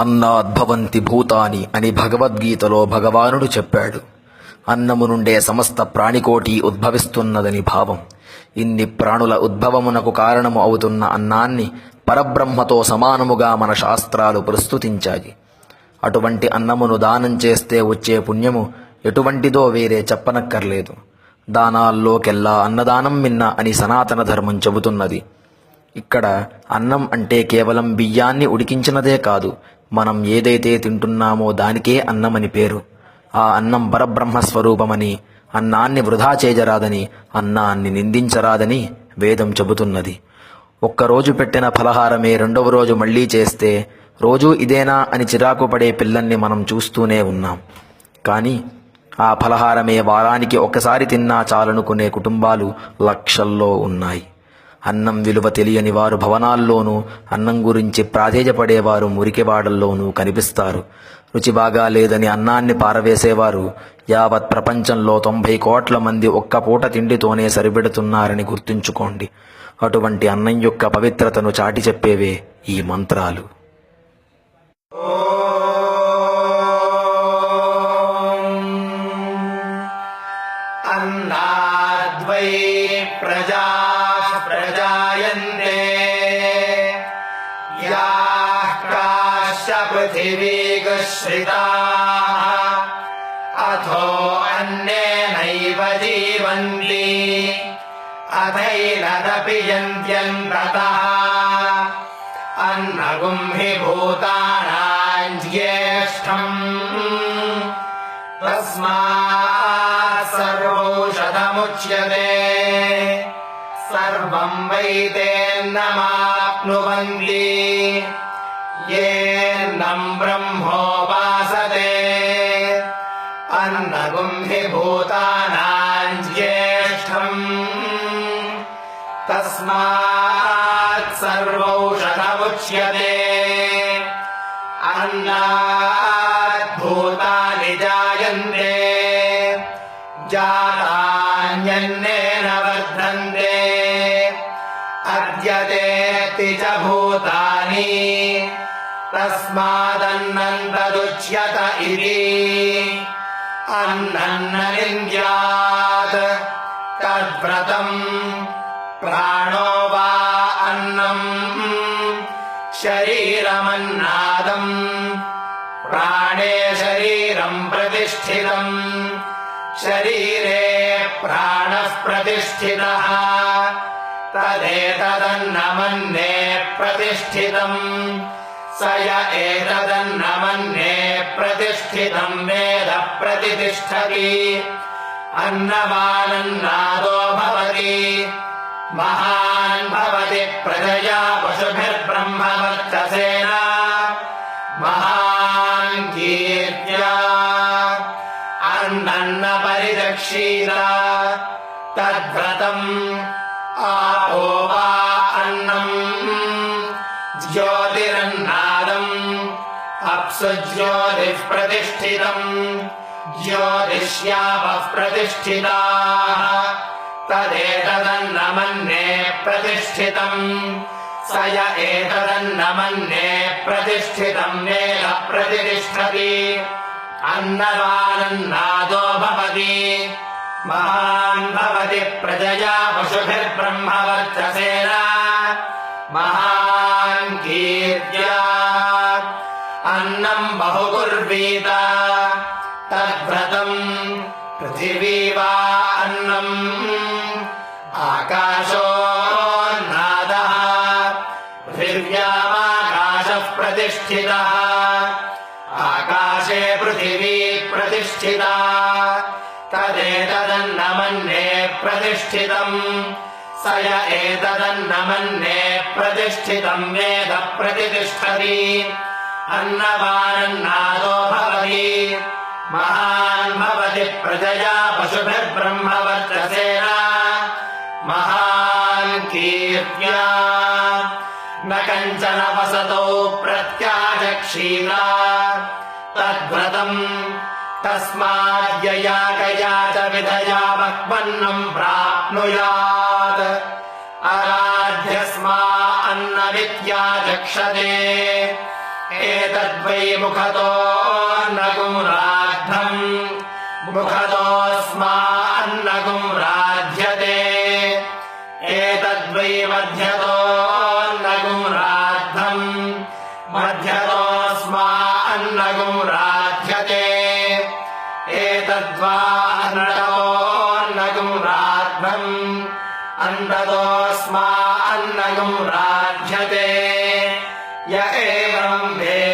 అన్నాద్భవంతి భూతాని అని భగవద్గీతలో భగవానుడు చెప్పాడు. అన్నము నుండే సమస్త ప్రాణికోటి ఉద్భవిస్తున్నదని భావం. ఇన్ని ప్రాణుల ఉద్భవమునకు కారణము అవుతున్న అన్నాన్ని పరబ్రహ్మతో సమానముగా మన శాస్త్రాలు ప్రస్తుతించాయి. అటువంటి అన్నమును దానం చేస్తే వచ్చే పుణ్యము ఎటువంటిదో వేరే చెప్పనక్కర్లేదు. దానాల్లోకెల్లా అన్నదానం మిన్న అని సనాతన ధర్మం చెబుతున్నది. ఇక్కడ అన్నం అంటే కేవలం బియ్యాన్ని ఉడికించినదే కాదు, మనం ఏదైతే తింటున్నామో దానికే అన్నమని పేరు. ఆ అన్నం పరబ్రహ్మస్వరూపమని, అన్నాన్ని వృధా చేయరాదని, అన్నాన్ని నిందించరాదని వేదం చెబుతున్నది. ఒక్కరోజు పెట్టిన ఫలహారమే రెండవ రోజు మళ్లీ చేస్తే రోజూ ఇదేనా అని చిరాకు పడే పిల్లల్ని మనం చూస్తూనే ఉన్నాం. కానీ ఆ ఫలహారమే వారానికి ఒకసారి తిన్నా చాలనుకునే కుటుంబాలు లక్షల్లో ఉన్నాయి. అన్నం విలువ తెలియని వారు భవనాల్లోనూ, అన్నం గురించి ప్రాధేయపడేవారు మురికివాడల్లోనూ కనిపిస్తారు. రుచి బాగా లేదని అన్నాన్ని పారవేసేవారు యావత్ ప్రపంచంలో 90 కోట్ల మంది ఒక్క పూట తిండితోనే సరిపెడుతున్నారని గుర్తుంచుకోండి. అటువంటి అన్నం యొక్క పవిత్రతను చాటి చెప్పేవే ఈ మంత్రాలు. అన్నాద్వై ప్రజా ప్రజాయంతే యాః కాశ్చ పృథివీగశ్రితాః అథో అన్నేనైవ జీవంతి అథైనదపి యంత్యంతతః అన్నగుం హి భూతానాం జ్యేష్ఠం తస్మాత్ సర్వౌషధముచ్యతే సర్వం వైతేన్నమాప్నువంతి యేన్నం బ్రహ్మోపాసతే అన్నగుం హి భూతానాం జ్యేష్ఠం తస్మాత్ సర్వౌషధముచ్యతే అన్నాత్ భూతాని జాయంతే జాతాన్యన్నేన వర్ధన్తే అద్యతేతి చ భూతాని తస్మాదన్నం తదుచ్యత ఇతి అన్నం న నింద్యాత్ తద్వ్రతం ప్రాణో వా అన్నం శరీరమన్నాదం ప్రాణే శరీరం ప్రతిష్ఠితం శరీరే ప్రాణః ప్రతిష్ఠితః తదేతదన్నమన్నే ప్రతిష్ఠితం స య ఏతదన్నమన్నే ప్రతిష్ఠితం వేద ప్రతితిష్ఠతి అన్నవానన్నాదో భవతి మహాన్ భవతి ప్రజయా పశుభిర్బ్రహ్మవర్చసేన మహాన్ కీర్త్యా అన్నన్న పరిరక్షీత తద్వ్రతం ఆపో వా అన్నం జ్యోతిరన్నాదం అప్సు జ్యోతిః ప్రతిష్ఠితం జ్యోతిష్యాపః ప్రతిష్ఠితాః తదేతదన్నమన్నే ప్రతిష్ఠితం స య ఏతదన్నమన్నే ప్రతిష్ఠితం వేద ప్రతితిష్ఠతి అన్నవానన్నాదో భవతి మహాన్ భవతి ప్రజయా పశుభిర్బ్రహ్మవర్చసేన మహాన్ కీర్త్యా అన్నం బహుకుర్వీత తద్వ్రతం పృథివీ వా అన్నం ఆకాశోన్నాదః పృథివ్యామాకాశః ప్రతిష్ఠితః ఆకాశే పృథివీ ప్రతిష్ఠితా తదేతదన్నమన్నే ప్రతిష్ఠితం స య ఏతదన్నమన్నే ప్రతిష్ఠితం వేద ప్రతితిష్ఠతి అన్నవానన్నాదో భవతి మహాన్ భవతి ప్రజయా పశుభిర్బ్రహ్మవర్చసేన మహాన్ కీర్త్యా న కంచన వసతో ప్రత్యాజక్షీర తద్వ్రతం తస్మాద్యయా గయా చ విధయా మహ్మన్నం ప్రాప్నుయాత్ అరాధ్యస్మా అన్నవిత్యాజక్షతే एतद्वै मुखतोऽन्नगुं राद्धम् मुखतोऽस्मान्नगुं राध्यते एतद्वै मध्यतोऽन्नगुं राद्धम् मध्यतोऽस्मान्नगुं राध्यते एतद्वा अन्ततोऽन्नगुं राद्धम् अन्ततोऽस्मान्नगुं राध्यते य एवं वेद